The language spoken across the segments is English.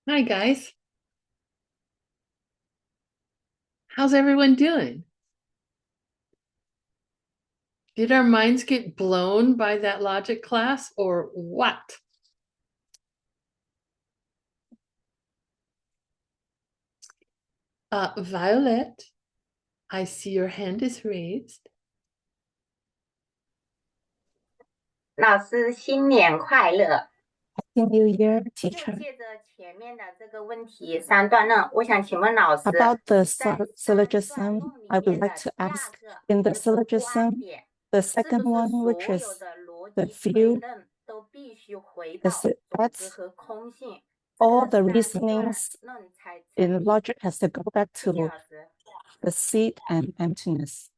Hi, guys. How's everyone doing? Did our minds get blown by that logic class or what? Violet, I see your hand is raised. 老师新年快乐。Happy New Year, 就 teacher. 借着前面的这个问题三段论，我想请问老师， About the 在三段 syllogism, 论里 I would 面 like 的 to 第二 ask 个 in the 观 syllogism, 点， the 是 second 不是 one, which 所 is 有的逻 the 辑推 view, 论都必须回到 is it 种子 that 和空性？这 all 个 the 三段 reasonings 论才成 in 立。 logic has to go back 谢谢 to 老师。 the seed and emptiness?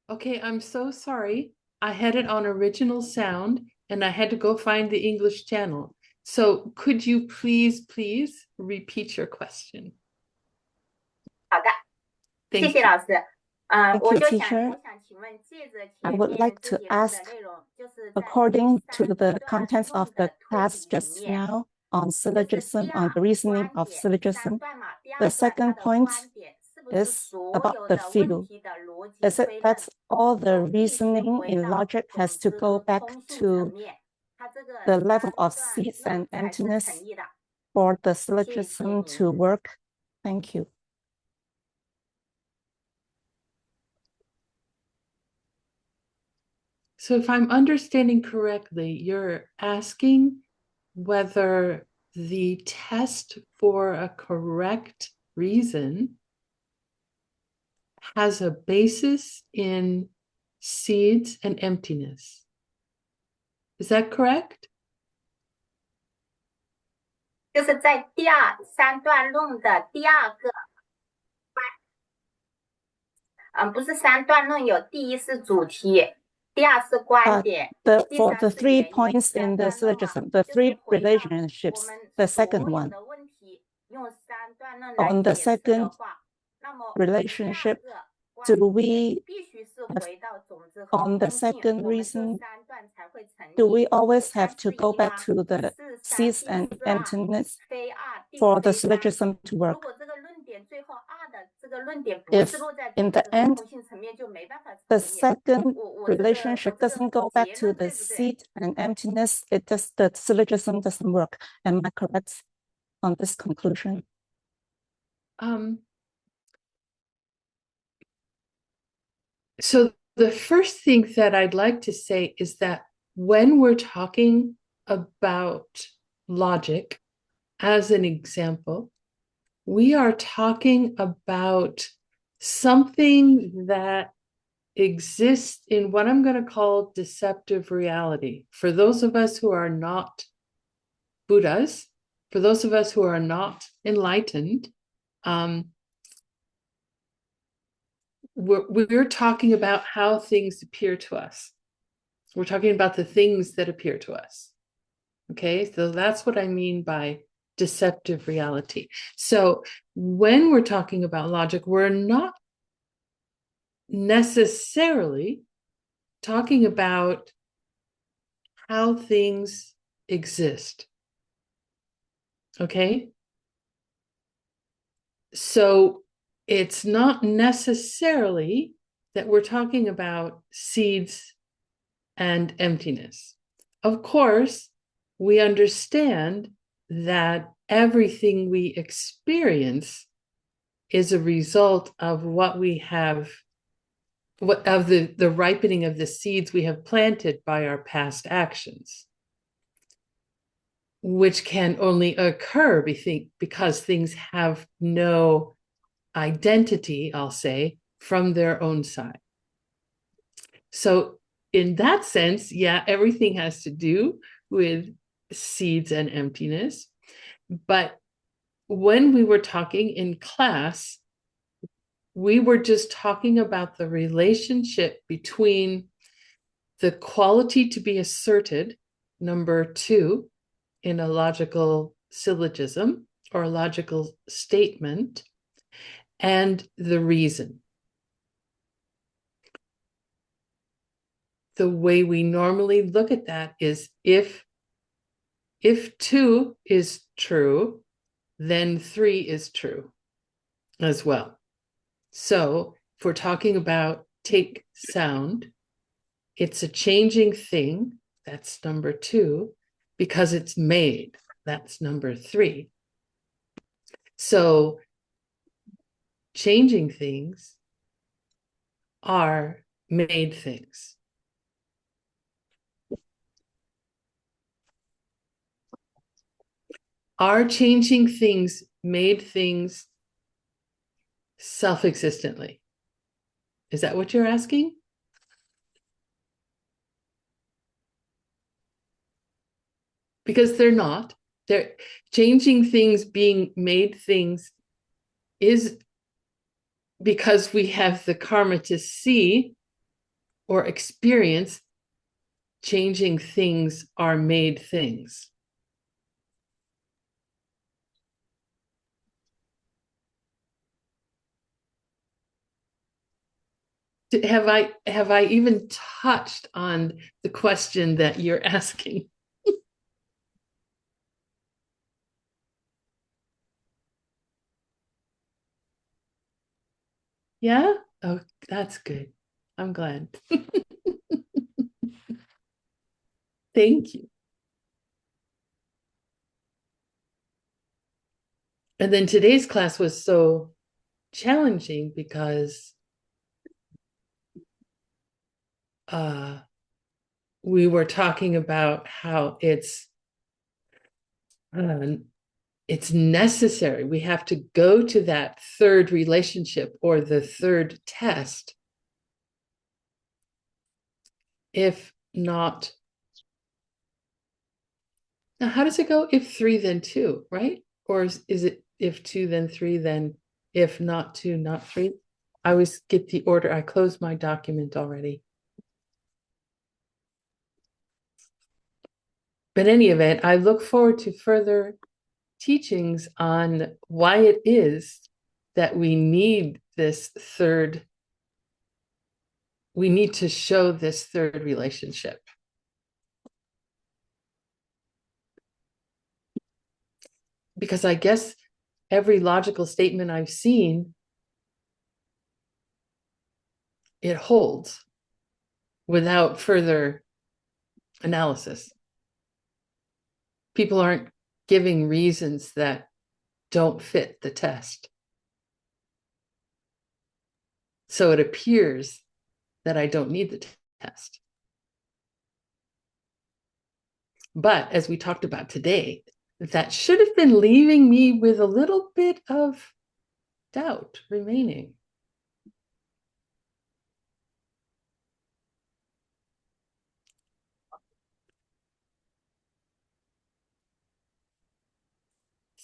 Okay, I'm so sorry. I had it on original sound and I had to go find the English channel. So could you please repeat your question? 好的，谢 Thank 谢 you. 老师。Thank 我 you, 就想， teacher. 我想请问，借着 I 前 would 面 like 这 to 节课的 ask, 内容，就是在第 according to 三 the 段 contents of 论 the 的推 class 理里 just 面， now on 就是第 syllogism, on 二 the reasoning 观 of 点，第三 syllogism. 段嘛，第 The 二段它 second 的 point 观点是不是 is 所 about 有 the 的问 view. 题的逻辑 Is it 推论 that's all the 都必须 reasoning 回 in 到 logic 种 has to 子 go 和 back 空性层 to 面，它这个 the 三 level of 段 seeds 论 and 才是 emptiness 成立的。 for the 谢谢 syllogism 你。 to work? Thank you. So if I'm understanding correctly, you're asking whether the test for a correct reason has a basis in seeds and emptiness. Is that correct? 就是在第三段论的第二个，不是三段论有第一是主题，第二是观点， 第 For 三 the 是 three 原因。 points 三 in the 段论嘛， syllogism, the 就是 three 回到我 relationships, 们 the 所 second 有 one, 的问题用三段论来 on the 解释的 second 话，那么第二 relationship, 个 do 观点 we 必须是 have, 回到种子和 on the 空性， second 我们这 reason, 三段才会成 do 立。 we always 三 have to 是 go 一 back 吗？ to the 是三 seeds 第 and 四二， emptiness 非二第 for the 非三。 syllogism to 如 work? 果这个论点最后二的这个论点不 If 是落在 in 种 the 子和 end 空性层面，就没办法 the 成立。 second 我这个 relationship doesn't go back 结 to 论 the 对不对？ seed and emptiness, the syllogism doesn't work. Am I correct on this conclusion? So the first thing that I'd like to say is that when we're talking about logic, as an example, we are talking about something that exists in what I'm going to call deceptive reality. For those of us who are not Buddhas, for those of us who are not enlightened, we're talking about how things appear to us. We're talking about the things that appear to us. Okay, so that's what I mean by deceptive reality. So when we're talking about logic, we're not necessarily talking about how things exist. Okay, so it's not necessarily that we're talking about seeds and emptiness. Of course, we understand that everything we experience is a result of what we have, what of the ripening of the seeds we have planted by our past actions, which can only occur because things have no identity, I'll say, from their own side. So in that sense, yeah, everything has to do with seeds and emptiness. But when we were talking in class, we were just talking about the relationship between the quality to be asserted, number two, in a logical syllogism or a logical statement, and the reason. The way we normally look at that is if if 2 is true, then 3 is true as well. So if we're talking about take sound, it's a changing thing. That's number 2, because it's made. That's number 3. So changing things are made things. Are changing things made things self-existently? Is that what you're asking? Because they're not. They're changing things, being made things is because we have the karma to see or experience changing things are made things. Have I even touched on the question that you're asking? Yeah? Oh, that's good. I'm glad. Thank you. And then today's class was so challenging because we were talking about how it's necessary. We have to go to that third relationship or the third test. If not, now how does it go? If 3, then 2, right? Or is it if 2, then 3, then if not 2, not 3? I always get the order. I closed my document already. But in any event, I look forward to further teachings on why it is that we need this third, we need to show this third relationship. Because I guess every logical statement I've seen, it holds without further analysis. People aren't giving reasons that don't fit the test. So it appears that I don't need the test. But as we talked about today, that should have been leaving me with a little bit of doubt remaining.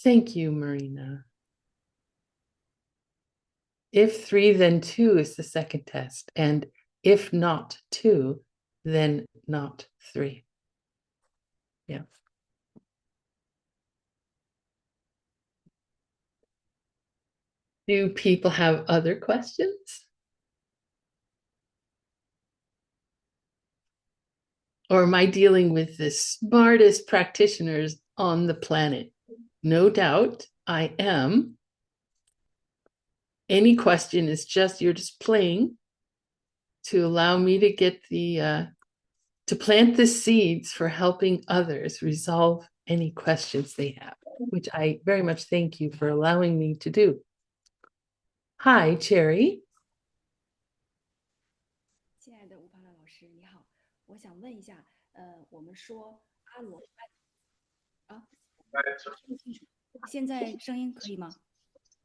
Thank you, Marina. If 3, then 2 is the second test. And if not 2, then not 3. Yeah. Do people have other questions? Or am I dealing with the smartest practitioners on the planet? No doubt I am. Any question is just, you're just playing to allow me to get the, to plant the seeds for helping others resolve any questions they have, which I very much thank you for allowing me to do. Hi, Cherry. 亲爱的吴胖老师，你好，我想问一下，我们说阿罗汉啊，听不清楚，现在声音可以吗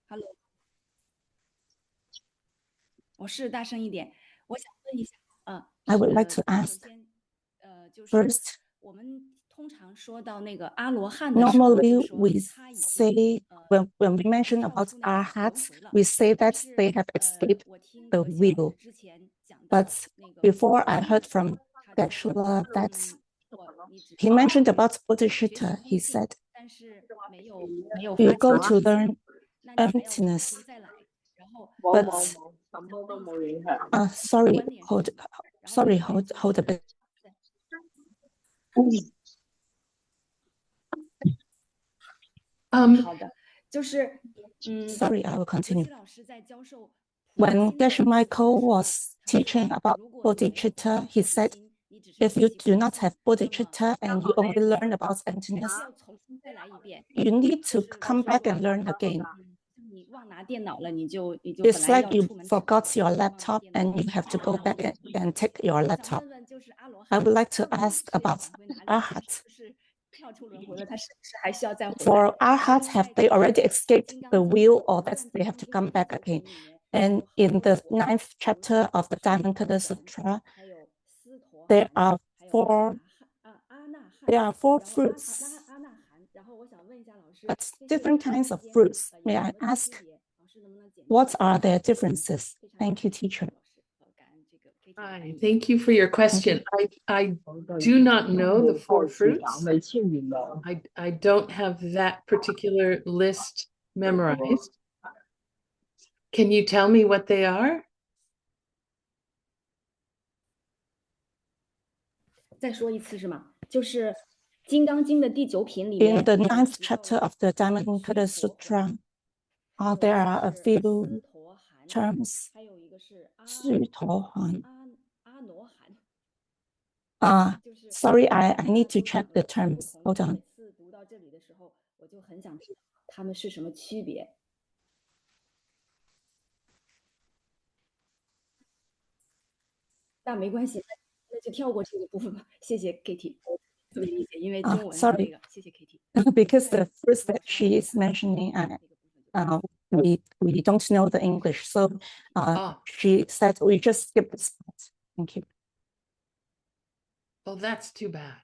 ？Hello， 我是大声一点，我想问一下，I would like to ask 首先，就是 first. 我们通常说到那个阿罗汉的时候， Normally, 就说 we 他已经 say when we mention 跳 about 出那个轮 arhats, 回了。 we say 但 that 是 they have escaped 我听 the 葛谢老 wheel. 师之前讲到 But 那个 before I 佛 heard 的 from 他就说 Geshe that 你只 he mentioned about 学习 Bodhicitta. 空 He 性， said 但是没有 you 发 go 起 to 真相， learn 那你还要重 emptiness. 新再来。然后 But 想问一下 sorry, 观点是 hold 什么？然后 sorry, 另外就 hold 是 a bit. 好的，就是Sorry, I will 格 continue. 西老师在教授 When Geshe Michael was teaching about bodhicitta, he said, if you do not have bodhicitta and you only learn about emptiness, 要重新再来一遍。 you need to come back and learn again. 你忘拿电脑了，你就 It's 本来 like 要 you 出门 forgot your 忘拿 laptop 电脑 and you have to go back and take your 我想 laptop. 问问，就是阿罗 I 汉 would like to 到底 ask 是要 about 返回哪里？ arhat. 就是跳出轮回了，他是不是还需要再回来？ For arhats, have they already escaped 金刚 the 经 wheel, or 我 that 看 they 金 have 刚 to 经 come 的 back 第 again? 9品里面 And 有 in the 好多 ninth chapter of the 佛 Dharmakaya 神 Sutra, 还有斯陀 there 含 are 还有 four 阿那汉 there are four 然后 fruits, 阿那含，然后我想问一下老师， but 这些 different 之 kinds of 间 fruits. 有 May 什 I 么区 ask 别？老师能不能简单 what 地 are their 解释？ differences? 非常 Thank you, 感谢 teacher. 老师，感恩这个 Katie 的 Hi, 翻译。 thank you for your question. I do not know the four fruits. I don't have that particular list memorized. Can you tell me what they are? 再说一次是吗？就是《金刚经》的第9品里 In 面 the 有 ninth 提到 chapter 了 of the 须 Dharmakaya 陀 Sutra, 还有一 there 个 are a 是 few 斯陀含， terms. 还有一个是 Sutohan. 阿罗含， 就是 Sorry, I 他 need to 都是 check 不 the 同 terms. 的。 Hold 每 on. 次读到这里的时候，我就很想知道他们是什么区别。那没关系，那就跳过这个部分吧。谢谢 Katie， 我特别理解，因为中文是那个。谢谢 Katie。 Because the fruits that she is mentioning, we don't know the English, so she said we just skip this part. Thank you. Oh, that's too bad.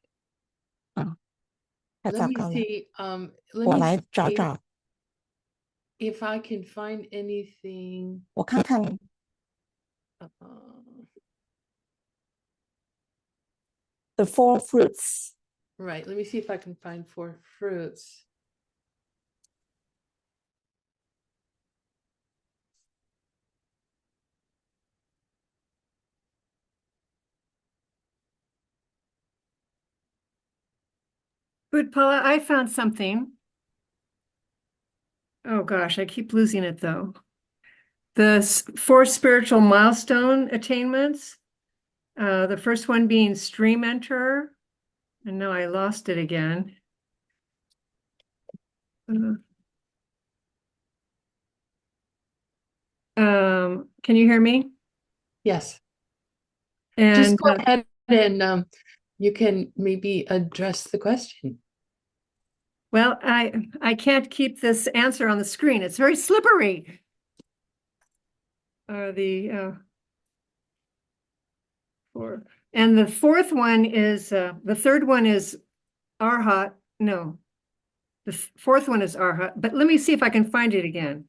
太 Let 糟 me 糕了， see. Let 我 me 来找 see 找， if I can find anything. 我看看 the four fruits. Right. Let me see if I can find four fruits. But Paula, I found something. Oh gosh, I keep losing it though. The four spiritual milestone attainments. The first one being stream enterer. And now I lost it again. Can you hear me? Yes. And Just go ahead and you can maybe address the question. well, I can't keep this answer on the screen. It's very slippery. Four. And the fourth one is the third one is arhat. No, the fourth one is arhat. But let me see if I can find it again.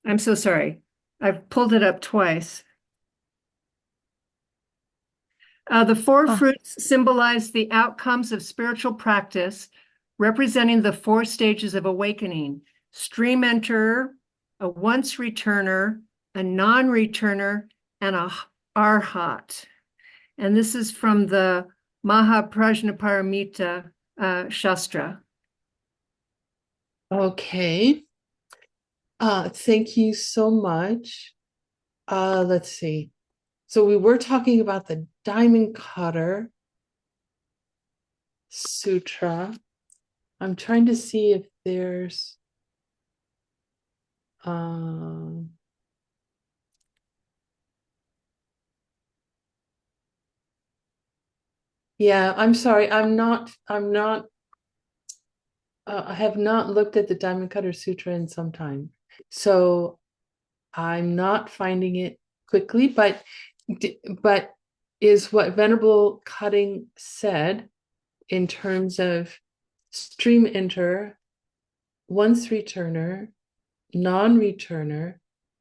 I'm so sorry. I've pulled it up twice. The four fruits symbolize the outcomes of spiritual practice, representing the four stages of awakening: stream enterer, a once returner, a non-returner, and a arhat. And this is from the Mahaprajnaparamita Shastra. Okay. Thank you so much. Let's see. So we were talking about the Diamond Cutter Sutra. I'm trying to see if there's yeah, I'm sorry. I have not looked at the Diamond Cutter Sutra in some time. So I'm not finding it quickly, but is what Venerable Cutting said in terms of stream enter, once returner, non-returner,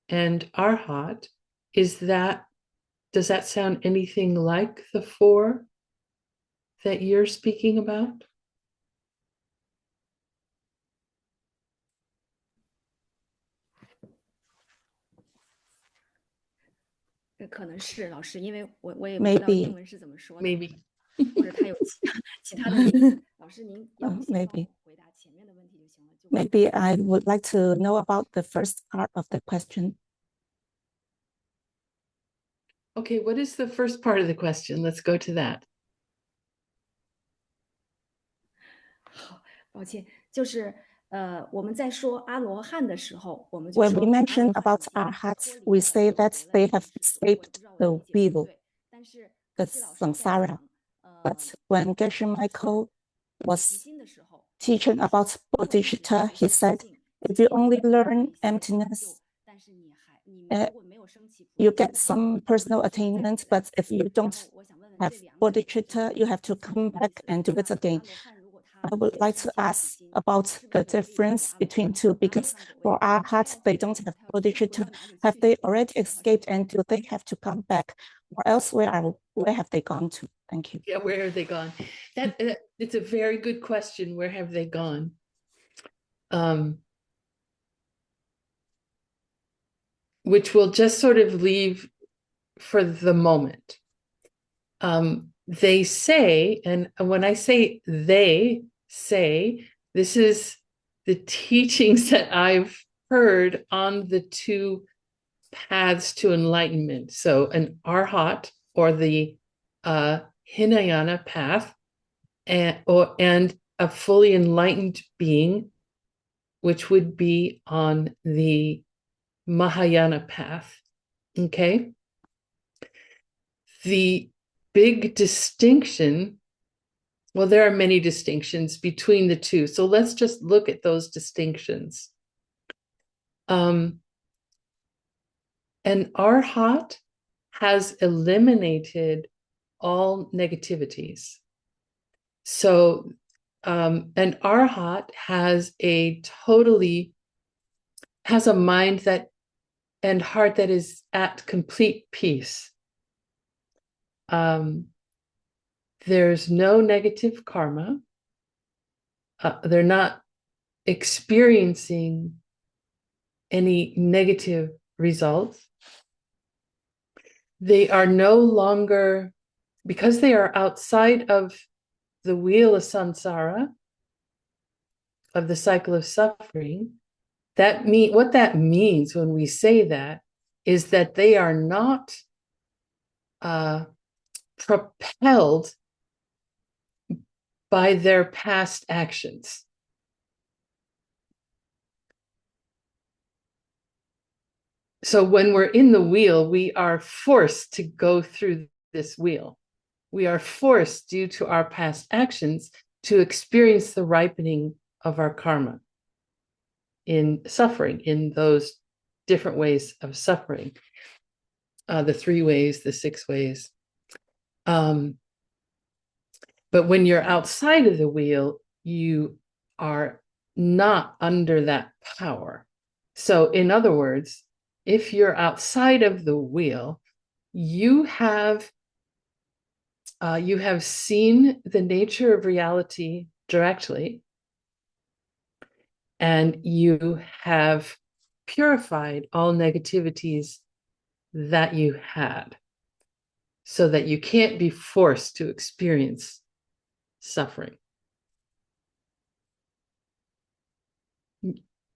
and arhat, does that sound anything like the four that you're speaking about? 可能是老师，因为我也不知道 Maybe. 英文是怎么说的。 Maybe. 者他有其他的问题，老师您要不先帮 Maybe 我回答前面的问题就行了。就 maybe I would like to know about the first part of the question. Okay, what is the first part of the question? Let's go to that. 好，抱歉，就是我们在说阿罗汉的时候，我们就 When 说 we 阿 mention 罗汉 about 已经 arhats, 脱离 we 了 say 有 that 别了 they 有 have 我 escaped 不知道 the 我理解对不 wheel, 对，但是 the 西老师在 samsara. 讲 But when Geshe Michael 提 was 心的时候， teaching about 没有意识 bodhicitta, 到 he 这个 said, 性， if 即 you 便你 only 得到了 learn 一些成 emptiness, 就，但是你呃如果没有升起菩 you 提心 get 的话， some 你 personal 会再 attainment, 回来。 but if you 然 don't 后我想问问 have 这两者之间 bodhicitta, you have to 是什 come 么意 back 思？ and do it 那 again. 阿罗汉如果他 I would 没有 like 升 to 起菩提 ask 心， about 是不 the 是就不能做 difference 阿罗 between 汉？ two, 阿罗 because 汉果位 for 他 arhats, 要 they 回来 don't 了， have 他要退回 bodhicitta. 到哪里 Have 去 they 呢？ already 好像 escaped and do they have to come back? Or else where have they gone to? Thank you. Yeah, where have they gone? That it's a very good question. Where have they gone? Which we'll just sort of leave for the moment. They say, and when I say they say, this is the teachings that I've heard on the two paths to enlightenment. So an arhat, or the Hinayana path, and a fully enlightened being, which would be on the Mahayana path. Okay. The big distinction, well, there are many distinctions between the two. So let's just look at those distinctions. An arhat has eliminated all negativities. So an arhat has a mind that and heart that is at complete peace. There's no negative karma. They're not experiencing any negative results. They are no longer, because they are outside of the wheel of samsara, of the cycle of suffering. What that means when we say that is that they are not propelled by their past actions. So when we're in the wheel, we are forced to go through this wheel. We are forced, due to our past actions, to experience the ripening of our karma in suffering, in those different ways of suffering, the 3 ways, the 6 ways. But when you're outside of the wheel, you are not under that power. So in other words, if you're outside of the wheel, you have seen the nature of reality directly, and you have purified all negativities that you had, so that you can't be forced to experience suffering.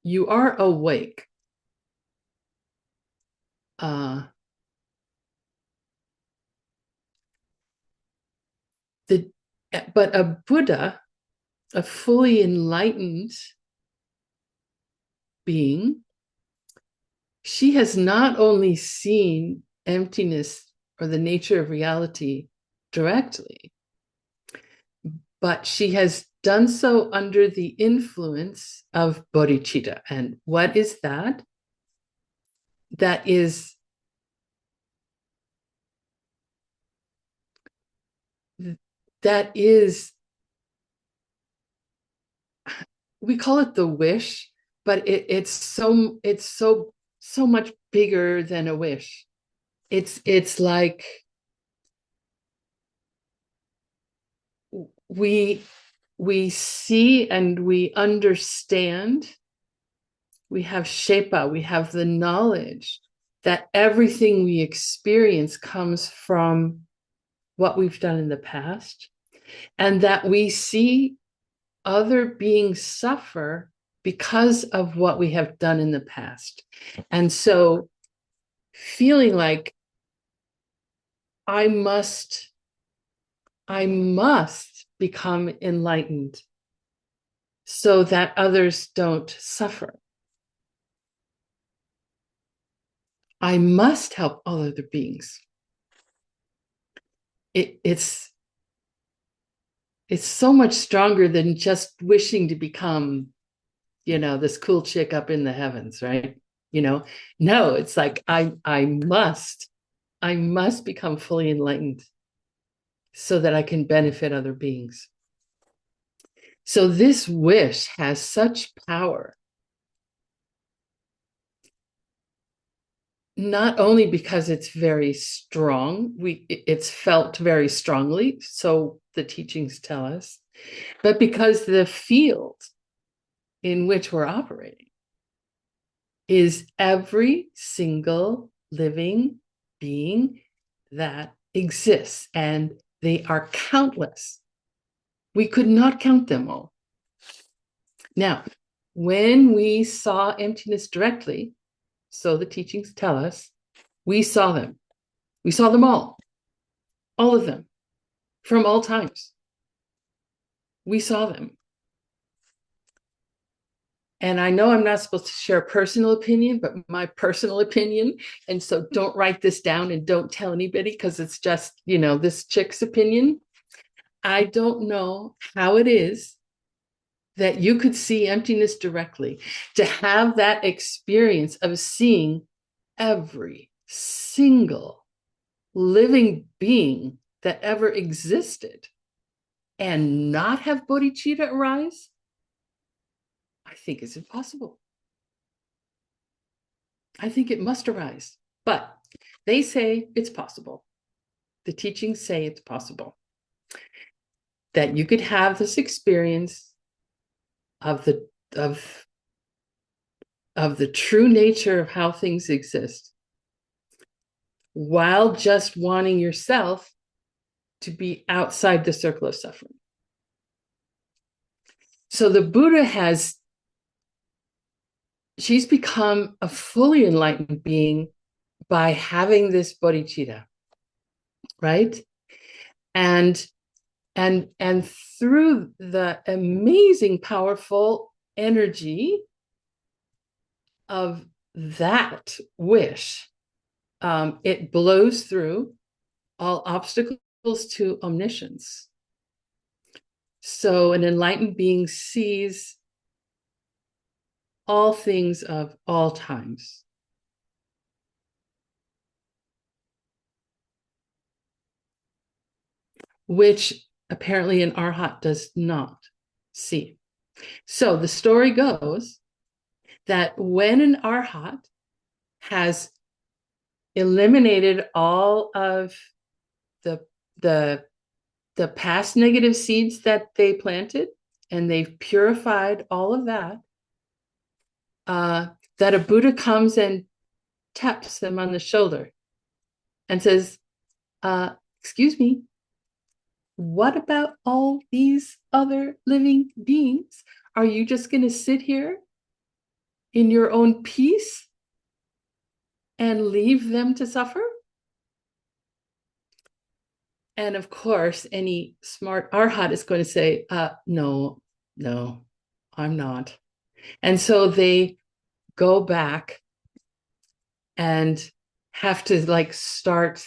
You are awake. But a Buddha, a fully enlightened being, she has not only seen emptiness or the nature of reality directly, but she has done so under the influence of bodhicitta. And what is that? That is we call it the wish, but it's so much bigger than a wish. It's like we see and we understand. We have shepa, we have the knowledge that everything we experience comes from what we've done in the past, and that we see other beings suffer because of what we have done in the past. And so feeling like I must become enlightened so that others don't suffer. I must help all other beings. It's so much stronger than just wishing to become, this cool chick up in the heavens, right? No, it's like I must become fully enlightened so that I can benefit other beings. So this wish has such power, not only because it's very strong, it's felt very strongly, so the teachings tell us, but because the field in which we're operating is every single living being that exists, and they are countless. We could not count them all. Now, when we saw emptiness directly, so the teachings tell us, we saw them. We saw them all of them, from all times. We saw them. And I know I'm not supposed to share personal opinion, but my personal opinion, and so don't write this down and don't tell anybody because it's just, this chick's opinion. I don't know how it is that you could see emptiness directly, to have that experience of seeing every single living being that ever existed and not have bodhicitta arise. I think it's impossible. I think it must arise, but they say it's possible. The teachings say it's possible that you could have this experience of the true nature of how things exist while just wanting yourself to be outside the circle of suffering. So the Buddha she's become a fully enlightened being by having this bodhicitta, right? And through the amazing, powerful energy of that wish, it blows through all obstacles to omniscience. So an enlightened being sees all things of all times. Which apparently an arhat does not see. So the story goes that when an arhat has eliminated all of the past negative seeds that they planted, and they've purified all of that, that a Buddha comes and taps them on the shoulder and says, excuse me, what about all these other living beings? Are you just going to sit here in your own peace and leave them to suffer? And of course, any smart arhat is going to say, no, I'm not. And so they go back and have to start,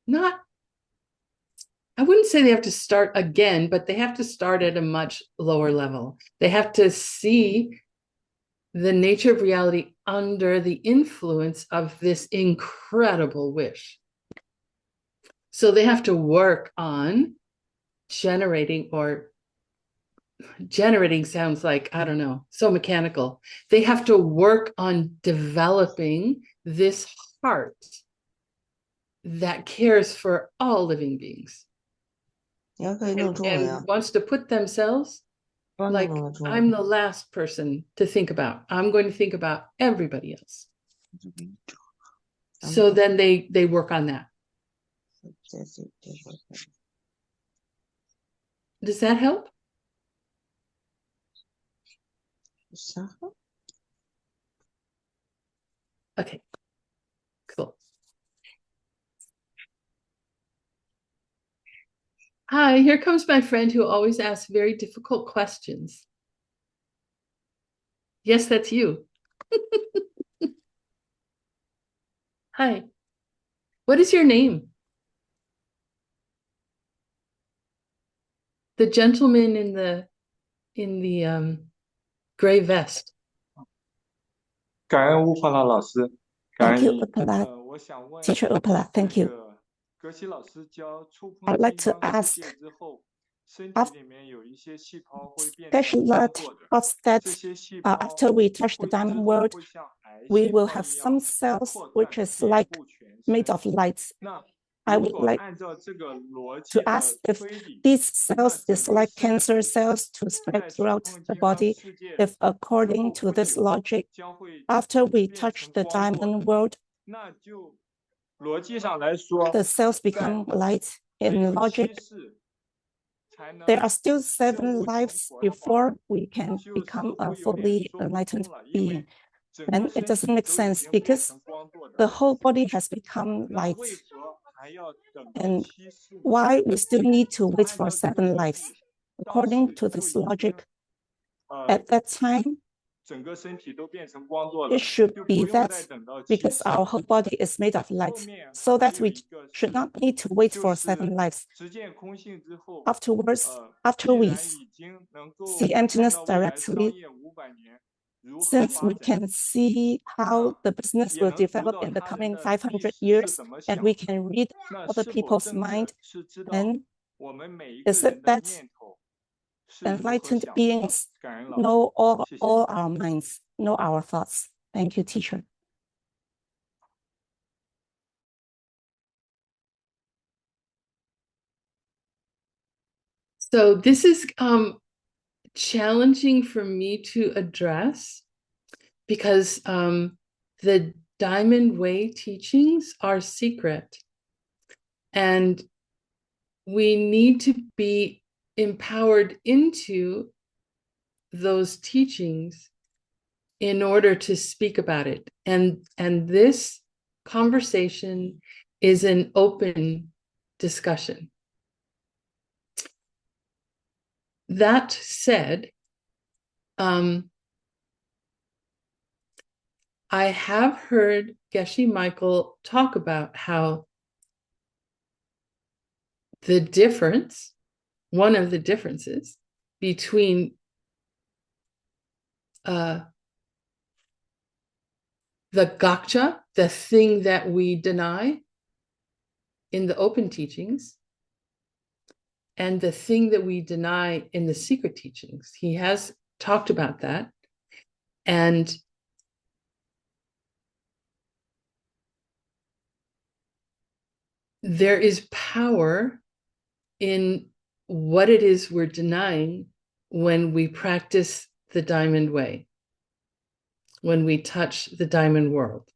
I wouldn't say they have to start again, but they have to start at a much lower level. They have to see the nature of reality under the influence of this incredible wish. So they have to work on generating sounds like, I don't know, so mechanical. They have to work on developing this heart that cares for all living beings and wants to put themselves like, I'm the last person to think about. I'm going to think about everybody else. So then they work on that. Does that help? Okay, cool. Hi, here comes my friend who always asks very difficult questions. Yes, that's you. Hi. What is your name? The gentleman in the gray vest. 感恩乌帕拉老师，感 Thank 恩 you, 你。 Upala. 我想问 Teacher Upala, thank you. 这个格西老师教触碰 I'd like 金 to 刚世 ask 界之后，身 af- 体里面有一些细胞会变 Geshe 成光 let 弱的， us that 这些细胞 after we touch the 会之 diamond 后 world, 会像癌 we 细 will 胞 have 一 some 样 cells 扩 which 散 is 遍 like 布全 made 身。 of lights. 那 I 如 would 果 like 按照这个逻 to 辑的 ask if 推理， these 那 cells 整 is 个 like 身 cancer 体 cells to 在 spread 触 throughout 碰 the 金刚 body. 世界 If 之 according 后 to 不 this 久 logic, 将会 after we 变 touch 成 the 光弱 diamond 的。 world, 那就逻辑上来说， the cells 在 become light. 还 In 有 logic, 7世才 there 能 are still 证 7 悟成 lives 佛的话， before we can 就是 become a 会有点 fully 说不通 enlightened 了，因 being. 为整个 And it 身 doesn't 体 make 都已 sense 经变 because 成光弱的 the 了， whole body has become 那 light. 为何还要等到 And 7世？ why we still need to wait 按 for 照这个 7 逻 lives? 辑，当 According 时 to 就 this 已经 logic, at that time, 整个身体都变成光弱 it 了， should 就 be 不用再 that 等到7 because 世。 our whole body is made of 后 light, 面 so 还 that 有 we 一个 should 是， not need to wait 就 for 7是 lives. 实践空性之后， Afterwards, 既 after we 然已经能够 see 看 emptiness 到未来商 directly, 业500年如何 since 发 we 展， can see how 那 the business 也 will 能读 develop 到 in the 他人 coming 的意 500 识是 years, 怎么 and 想 we 的。 can read 那 other 是否 people's 正 mind, 的是知道 and 我们每一个 is 人 it 的 that 念头是如何 enlightened 想的？ beings 感恩老师， know all, 谢谢。 all our minds, know our thoughts? Thank you, teacher. So this is challenging for me to address because the Diamond Way teachings are secret, and we need to be empowered into those teachings in order to speak about it. And this conversation is an open discussion. That said, I have heard Geshe Michael talk about how the difference, one of the differences between the gotcha, the thing that we deny in the open teachings, and the thing that we deny in the secret teachings. He has talked about that. And there is power in what it is we're denying when we practice the Diamond Way, when we touch the Diamond World.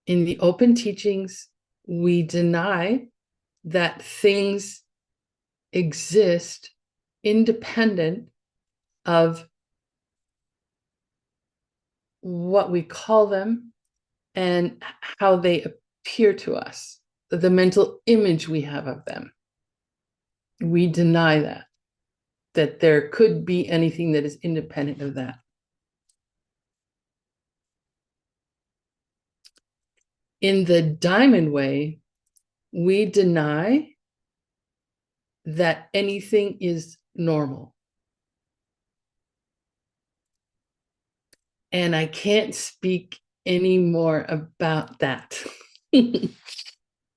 In the open teachings, we deny that things exist independent of what we call them and how they appear to us, the mental image we have of them. We deny that there could be anything that is independent of that. In the Diamond Way, we deny that anything is normal. And I can't speak any more about that.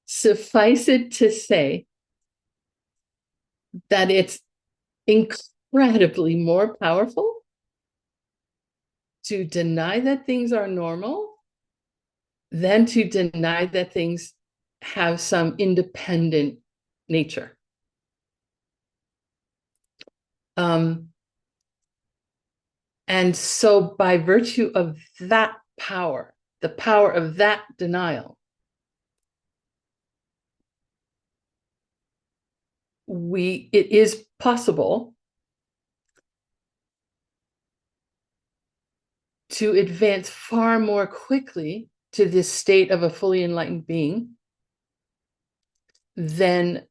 Suffice it to say that it's incredibly more powerful to deny that things are normal than to deny that things have some independent nature. And so by virtue of that power, the power of that denial, it is possible to advance far more quickly to this state of a fully enlightened being than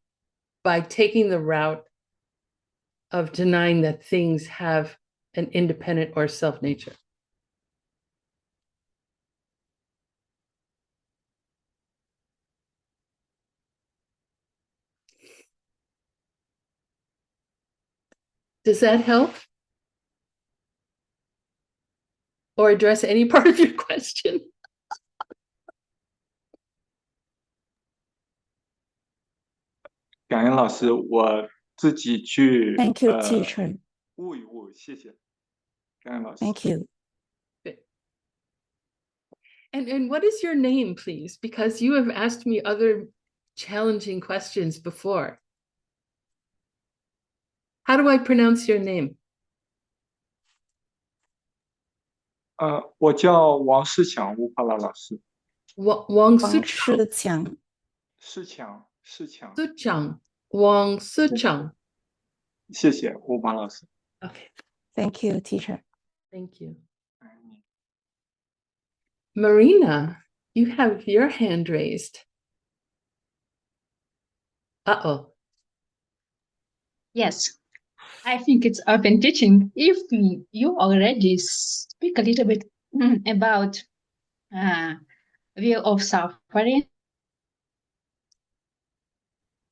by taking the route of denying that things have an independent or self nature. Does that help? Or address any part of your question? 感恩老师，我自己去 Thank you, teacher. 悟一悟，谢谢，感恩老师。 Thank you. And what is your name, please? Because you have asked me other challenging questions before. How do I pronounce your name? 我叫王世强，乌帕拉老师。王王世强。世强，世强。世强，王世强。谢谢，乌帕老师。 Okay. Thank you, teacher. Thank you. Marina, you have your hand raised. Uh-oh. Yes, I think it's open teaching. If you already speak a little bit about view of suffering.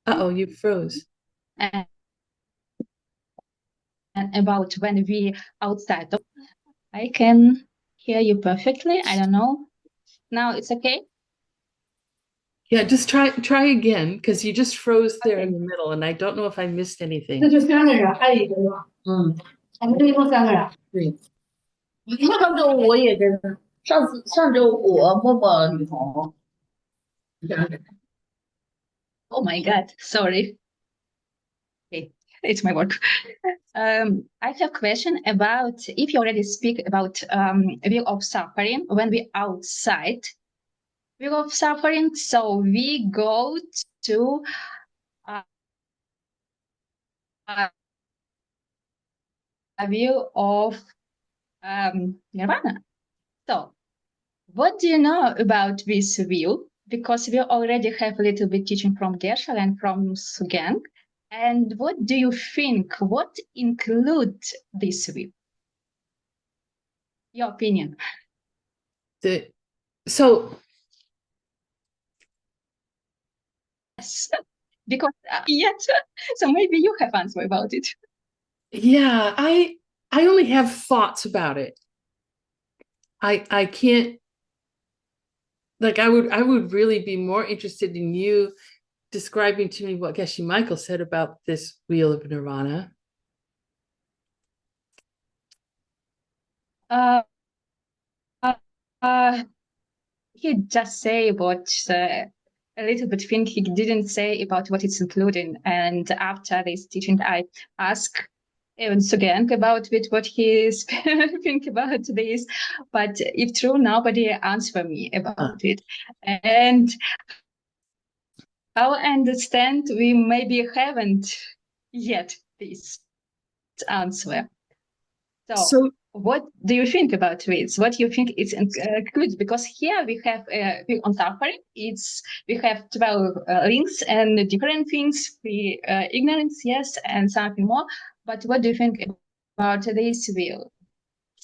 Uh-oh, you froze. And about when we outside. I can hear you perfectly. I don't know. Now it's okay? Yeah, just try again, because you just froze there in the middle, and I don't know if I missed anything. 那就3个人，还有一个是吧？我们这一共3个人。对。上周我也跟上周我默默女童。Oh my God, sorry. Okay, it's my work. I have a question about if you already speak about view of suffering when we outside view of suffering, so we go to a view of nirvana. So, what do you know about this view? Because we already have a little bit teaching from Geshe and from Xuanzang. And what do you think? What includes this view? Your opinion. So yes, because so maybe you have answer about it. Yeah, I only have thoughts about it. I can't, like, I would really be more interested in you describing to me what Geshe Michael said about this wheel of nirvana. He just say about a little bit thing. He didn't say about what it's including. And after this teaching, I ask even Xuanzang about what he think about this. But if true, nobody answer me about it. And how I understand, we maybe haven't yet this answer. So what do you think about this? What do you think is good? Because here we have on suffering, we have 12 links and different things. Ignorance, yes, and something more. But what do you think about this view?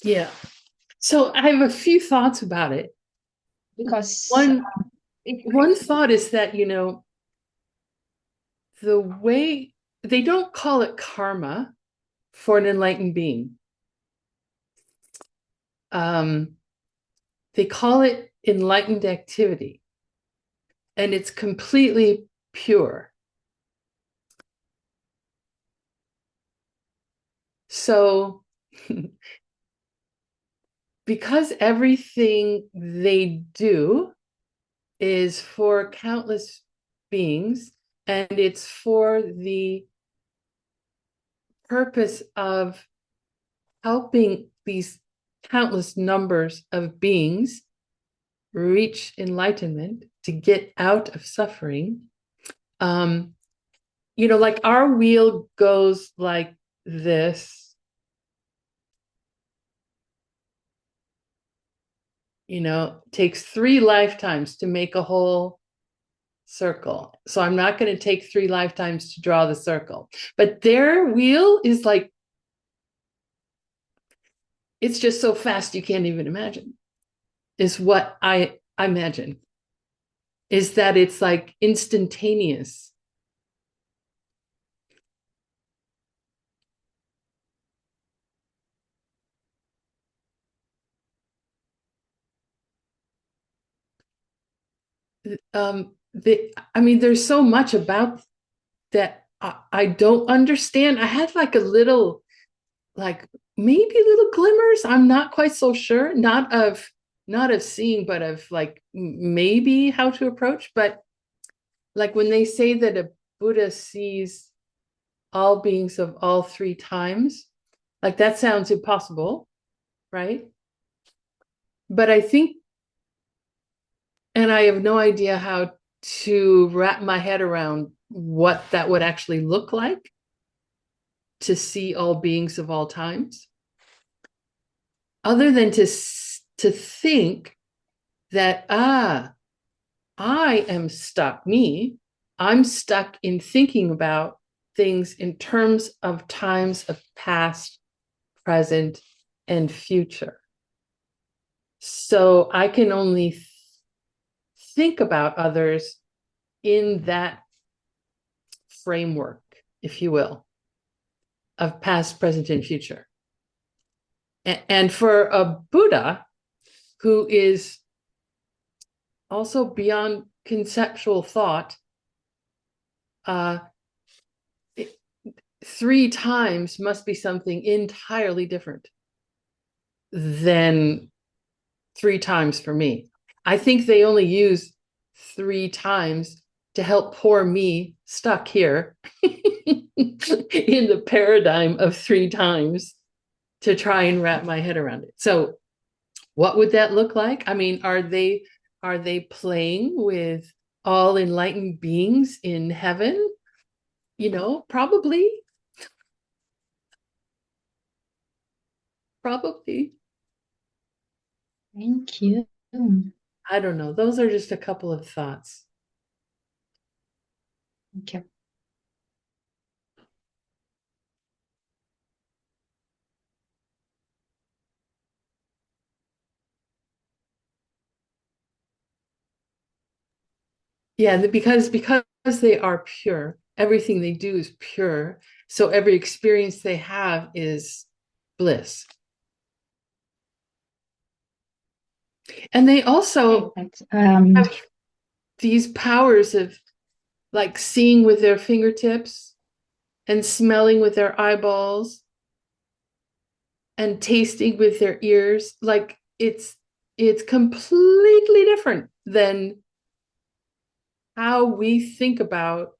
Yeah. So I have a few thoughts about it. Because one thought is that, you know, the way they don't call it karma for an enlightened being. They call it enlightened activity, and it's completely pure. So because everything they do is for countless beings, and it's for the purpose of helping these countless numbers of beings reach enlightenment, to get out of suffering, you know, like our wheel goes like this, you know, takes 3 lifetimes to make a whole circle. So I'm not going to take 3 lifetimes to draw the circle. But their wheel is like, it's just so fast you can't even imagine, is what I imagine, is that it's like instantaneous. I mean, there's so much about that I don't understand. I had like a little, like maybe little glimmers. I'm not quite so sure. Not of seeing, but of like maybe how to approach. But like when they say that a Buddha sees all beings of all 3 times, like that sounds impossible, right? But I think, and I have no idea how to wrap my head around what that would actually look like, to see all beings of all times, other than to think that, I am stuck, I'm stuck in thinking about things in terms of times of past, present, and future. So I can only think about others in that framework, if you will, of past, present, and future. And for a Buddha who is also beyond conceptual thought, 3 times must be something entirely different than 3 times for me. I think they only use 3 times to help poor me stuck here in the paradigm of 3 times, to try and wrap my head around it. So what would that look like? I mean, are they playing with all enlightened beings in heaven? You know, probably. Thank you. I don't know. Those are just a couple of thoughts. Thank you. Yeah, because they are pure, everything they do is pure. So every experience they have is bliss. And they also have these powers of like seeing with their fingertips and smelling with their eyeballs and tasting with their ears. Like it's completely different than how we think about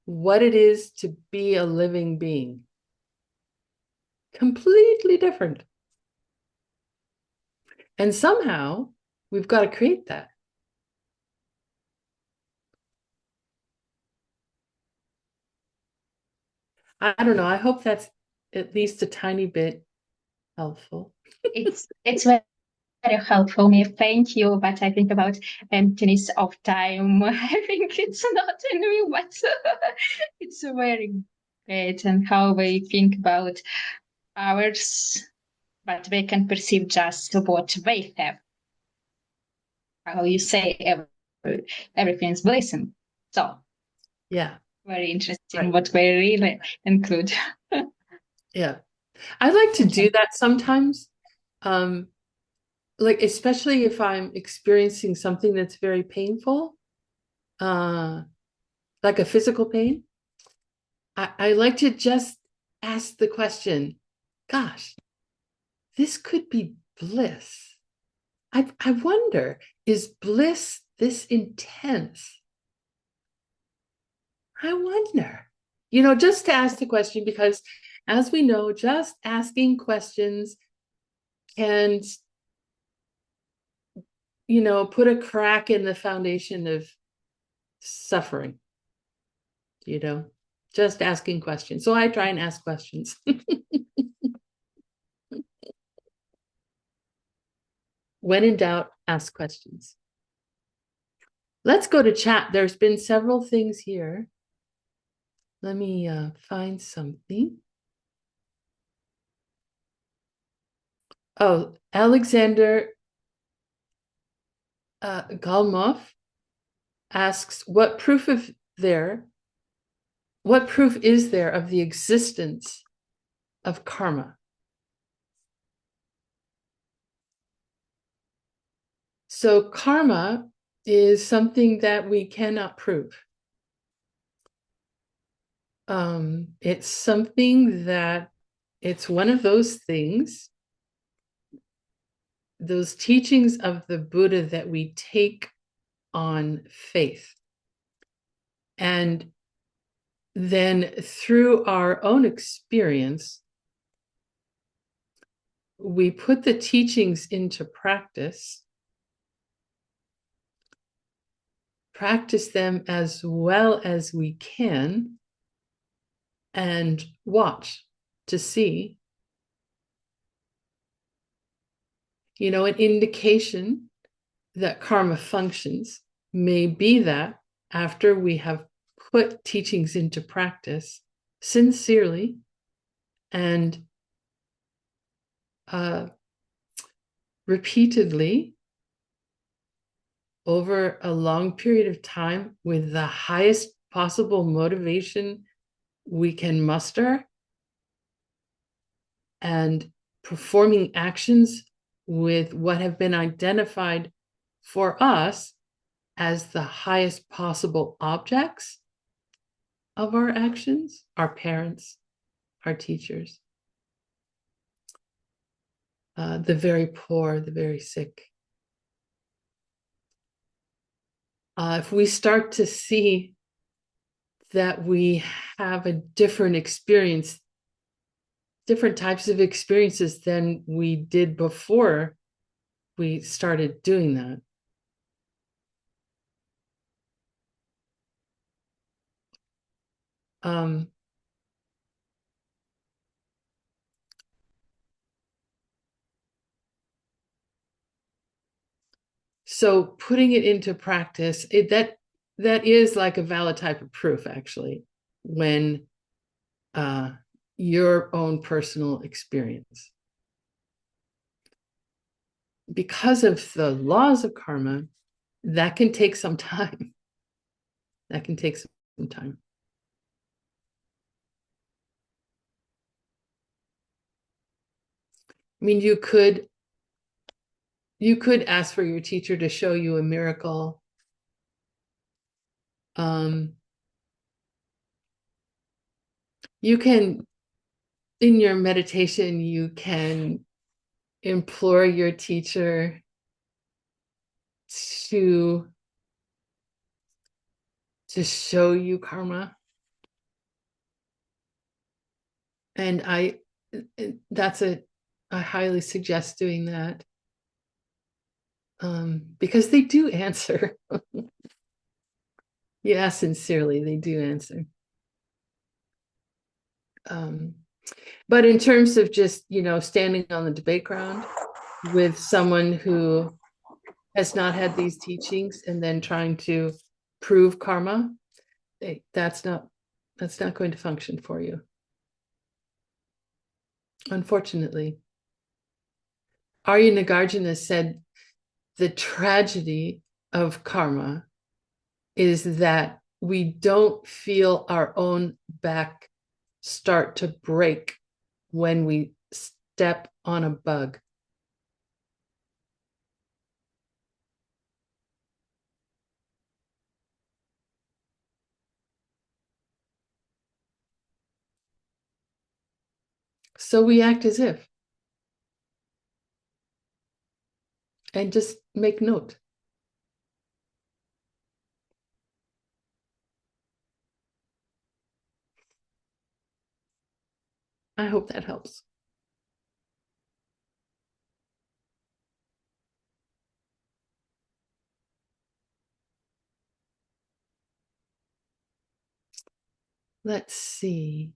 what it is to be a living being. Completely different. And somehow we've got to create that. I don't know. I hope that's at least a tiny bit helpful. It's very helpful me. Thank you. But I think about emptiness of time. I think it's not in me, but it's very great, and how we think about ours, but we can perceive just what they have. How you say everything's blessing. So Yeah. very interesting Right. what we really include. Yeah. I like to do that sometimes. Like especially if I'm experiencing something that's very painful, like a physical pain, I like to just ask the question, gosh, this could be bliss. I wonder, is bliss this intense? I wonder, you know, just to ask the question, because as we know, just asking questions can, you know, put a crack in the foundation of suffering. just asking questions. So I try and ask questions. When in doubt, ask questions. Let's go to chat. There's been several things here. Let me find something. Oh, Alexander Galmov asks, what proof is there of the existence of karma? So karma is something that we cannot prove. It's something that it's one of those things, those teachings of the Buddha that we take on faith. And then through our own experience, we put the teachings into practice them as well as we can, and watch to see, an indication that karma functions may be that after we have put teachings into practice sincerely and repeatedly over a long period of time with the highest possible motivation we can muster, and performing actions with what have been identified for us as the highest possible objects of our actions, our parents, our teachers, the very poor, the very sick. If we start to see that we have a different experience, different types of experiences than we did before we started doing that, so putting it into practice, that is like a valid type of proof, actually, when your own personal experience. Because of the laws of karma, that can take some time. That can take some time. I mean, you could ask for your teacher to show you a miracle. You can, in your meditation, you can implore your teacher to show you karma. And I highly suggest doing that, because they do answer. Yeah, sincerely, they do answer. But in terms of just, standing on the debate ground with someone who has not had these teachings and then trying to prove karma, that's not going to function for you, unfortunately. Arya Nagarjuna said the tragedy of karma is that we don't feel our own back start to break when we step on a bug. So we act as if, and just make note. I hope that helps. let's see.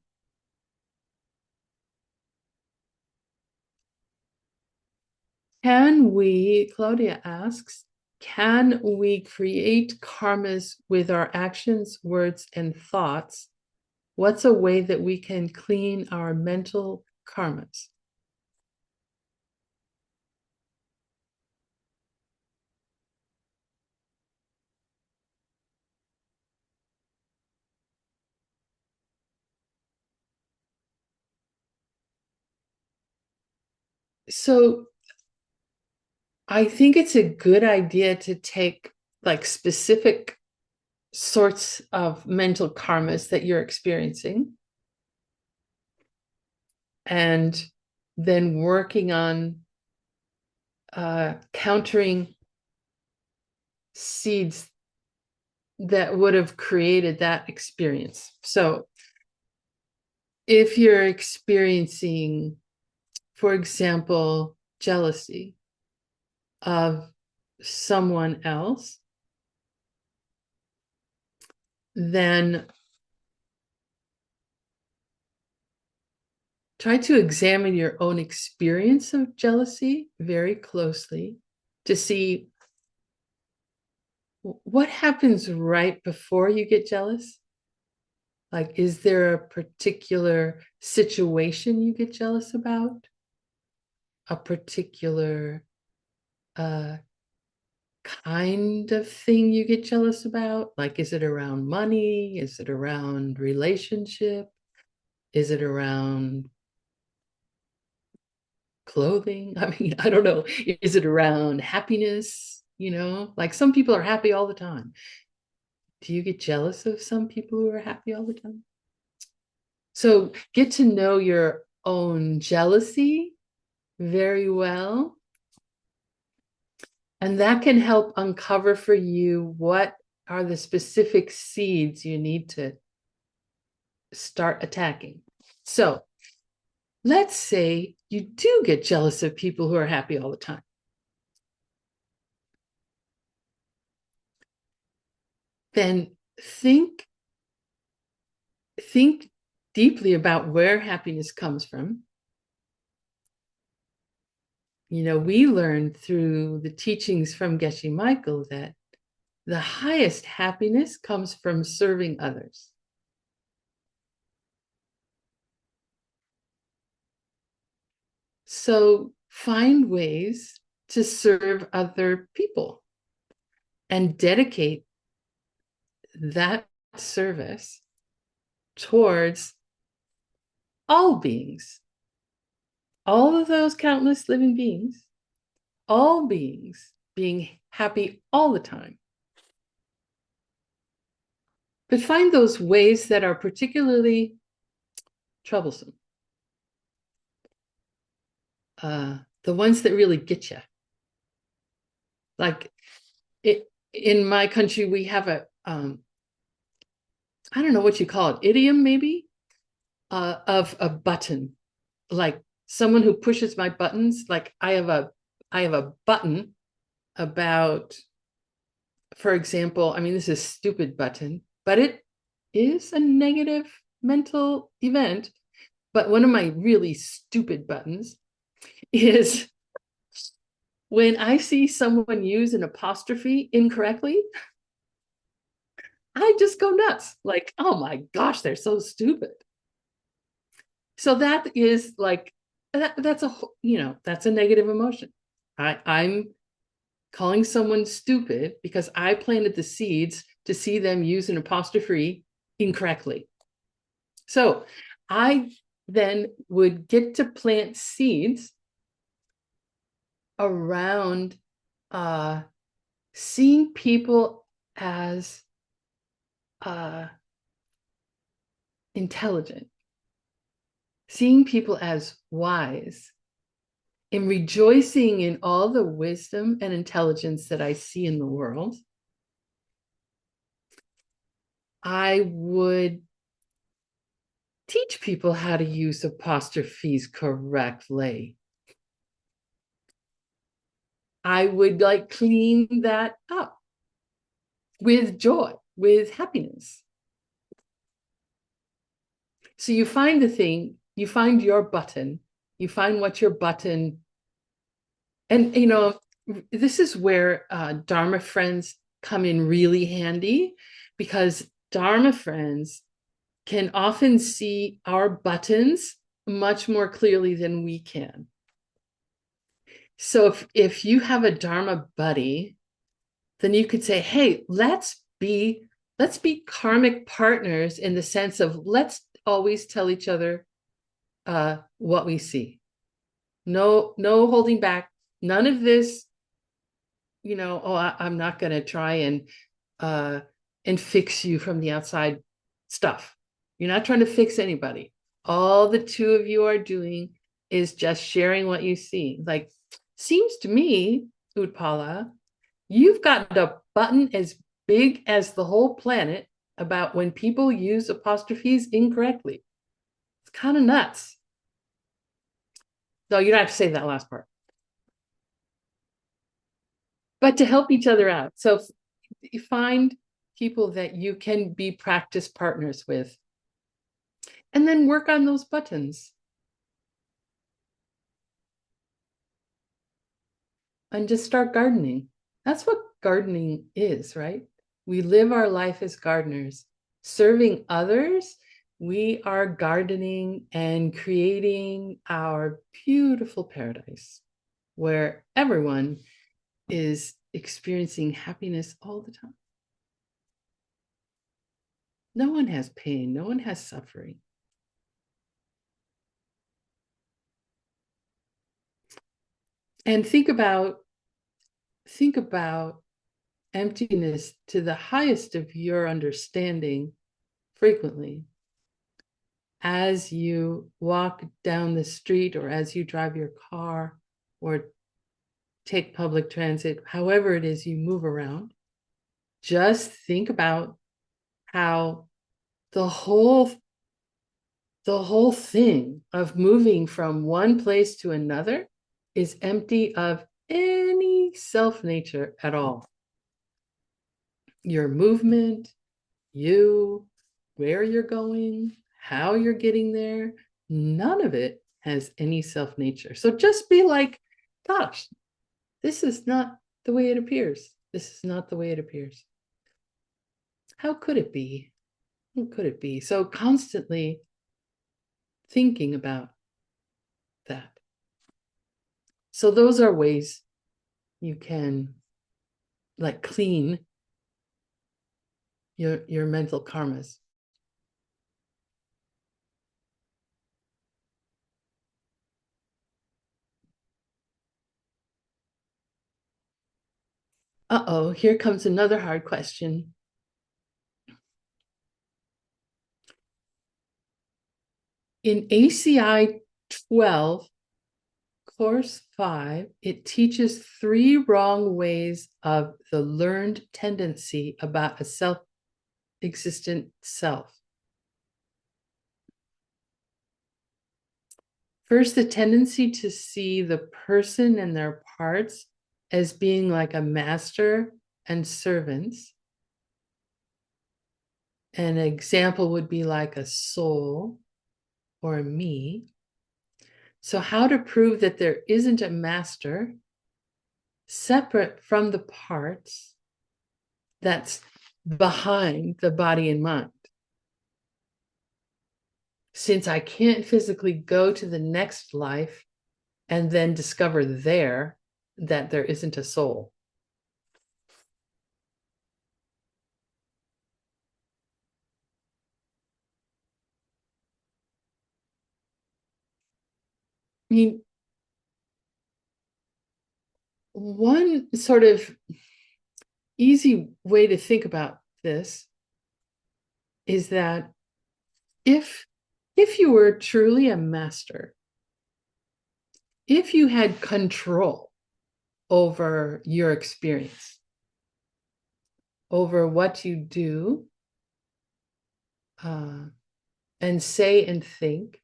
Claudia asks, can we create karmas with our actions, words, and thoughts? What's a way that we can clean our mental karmas? So I think it's a good idea to take like specific sorts of mental karmas that you're experiencing and then working on countering seeds that would have created that experience. So if you're experiencing, for example, jealousy of someone else, then try to examine your own experience of jealousy very closely to see what happens right before you get jealous. Like, is there a particular situation you get jealous about? A particular kind of thing you get jealous about? Like, is it around money? Is it around relationship? Is it around clothing? I mean, I don't know. Is it around happiness? You know, like some people are happy all the time. Do you get jealous of some people who are happy all the time? So get to know your own jealousy very well. And that can help uncover for you what are the specific seeds you need to start attacking. So let's say you do get jealous of people who are happy all the time. Then think deeply about where happiness comes from. You know, we learned through the teachings from Geshe Michael that the highest happiness comes from serving others. So find ways to serve other people and dedicate that service towards all beings, all of those countless living beings, all beings being happy all the time. But find those ways that are particularly troublesome. The ones that really get you. Like in my country, we have a, I don't know what you call it, idiom maybe, of a button. Like someone who pushes my buttons. Like I have a button about, for example, I mean, this is a stupid button, but it is a negative mental event. But one of my really stupid buttons is when I see someone use an apostrophe incorrectly, I just go nuts. Like, oh my gosh, they're so stupid. So that is like, that's a negative emotion. I'm calling someone stupid because I planted the seeds to see them use an apostrophe incorrectly. So I then would get to plant seeds around seeing people as intelligent, seeing people as wise, and rejoicing in all the wisdom and intelligence that I see in the world. I would teach people how to use apostrophes correctly. I would like clean that up with joy, with happiness. So you find the thing, you find your button, you find what your button, and this is where Dharma friends come in really handy, because Dharma friends can often see our buttons much more clearly than we can. So if you have a Dharma buddy, then you could say, hey, let's be karmic partners, in the sense of let's always tell each other what we see. No holding back. None of this, I'm not going to try and fix you from the outside stuff. You're not trying to fix anybody. All the two of you are doing is just sharing what you see. Like, seems to me, Utpala, you've got a button as big as the whole planet about when people use apostrophes incorrectly. It's kind of nuts. So you don't have to say that last part. But to help each other out. So you find people that you can be practice partners with, and then work on those buttons. And just start gardening. That's what gardening is, right? We live our life as gardeners. Serving others, we are gardening and creating our beautiful paradise where everyone is experiencing happiness all the time. No one has pain, no one has suffering. And think about emptiness to the highest of your understanding frequently. As you walk down the street, or as you drive your car, or take public transit, however it is you move around, just think about how the whole thing of moving from one place to another is empty of any self-nature at all. Your movement, you, where you're going, how you're getting there, none of it has any self-nature. So just be like, gosh, this is not the way it appears. This is not the way it appears. How could it be? How could it be? So constantly thinking about that. So those are ways you can like clean your mental karmas. Uh-oh, here comes another hard question. In ACI 12, Course 5, it teaches 3 wrong ways of the learned tendency about a self-existent self. First, the tendency to see the person and their parts as being like a master and servants. An example would be like a soul or a me. So how to prove that there isn't a master separate from the parts that's behind the body and mind? Since I can't physically go to the next life and then discover there that there isn't a soul. I mean, one sort of easy way to think about this is that if you were truly a master, if you had control over your experience, over what you do and say and think,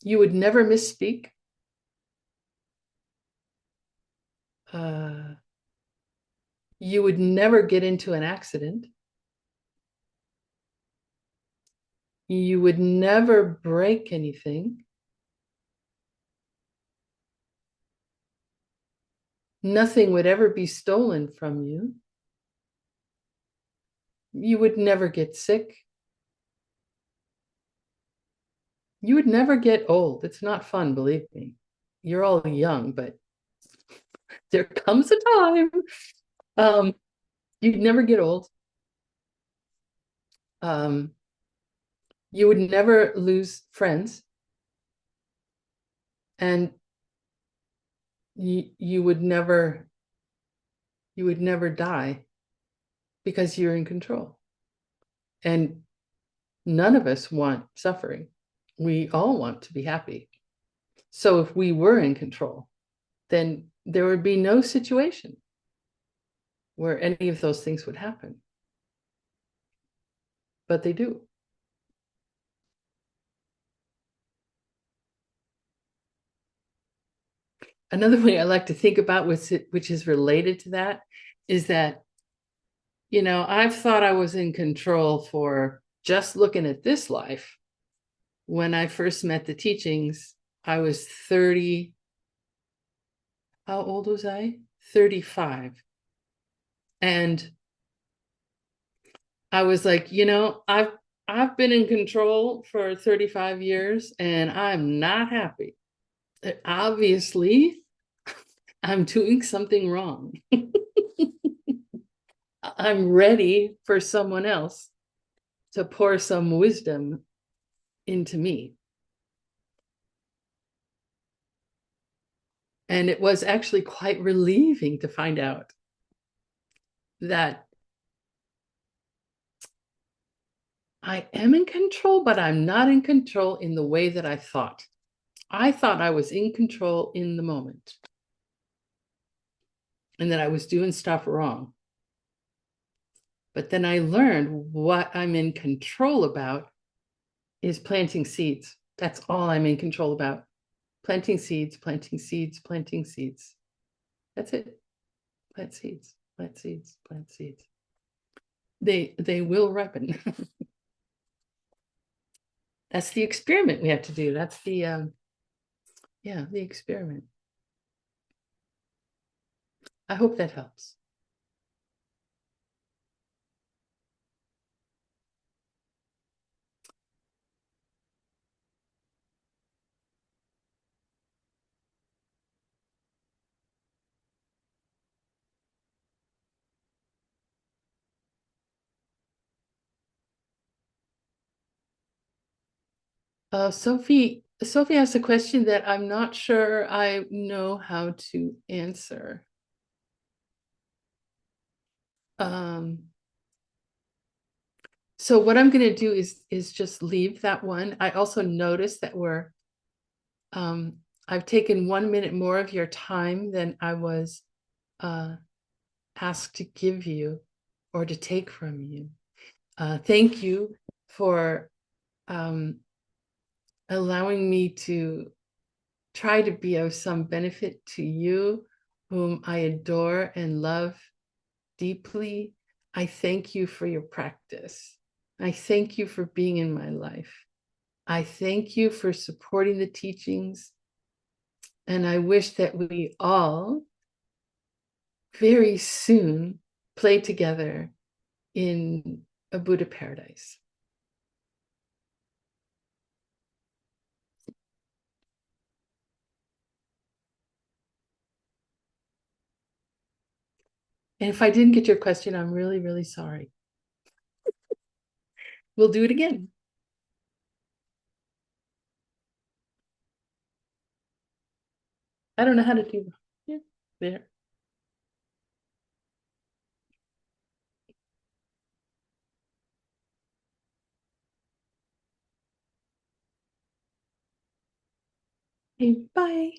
you would never misspeak. You would never get into an accident. You would never break anything. Nothing would ever be stolen from you. You would never get sick. You would never get old. It's not fun, believe me. You're all young, but there comes a time. You'd never get old. You would never lose friends. And you would never die because you're in control. And none of us want suffering. We all want to be happy. So if we were in control, then there would be no situation where any of those things would happen. But they do. Another way I like to think about, which is related to that, is that, you know, I've thought I was in control for just looking at this life. When I first met the teachings, I was 30. How old was I? 35. And I was like, you know, I've been in control for 35 years and I'm not happy. Obviously, I'm doing something wrong. I'm ready for someone else to pour some wisdom into me. And it was actually quite relieving to find out that I am in control, but I'm not in control in the way that I thought. I thought I was in control in the moment and that I was doing stuff wrong. But then I learned what I'm in control about is planting seeds. That's all I'm in control about. Planting seeds, planting seeds, planting seeds. That's it. Plant seeds, plant seeds, plant seeds. They will ripen. That's the experiment we have to do. That's the the experiment. I hope that helps. Sophie has a question that I'm not sure I know how to answer. So what I'm going to do is just leave that one. I also noticed that I've taken 1 minute more of your time than I was asked to give you or to take from you. Thank you for allowing me to try to be of some benefit to you, whom I adore and love deeply. I thank you for your practice. I thank you for being in my life. I thank you for supporting the teachings. And I wish that we all very soon play together in a Buddha paradise. And if I didn't get your question, I'm really, really sorry. We'll do it again. I don't know how to do that. Yeah, there. Okay, bye.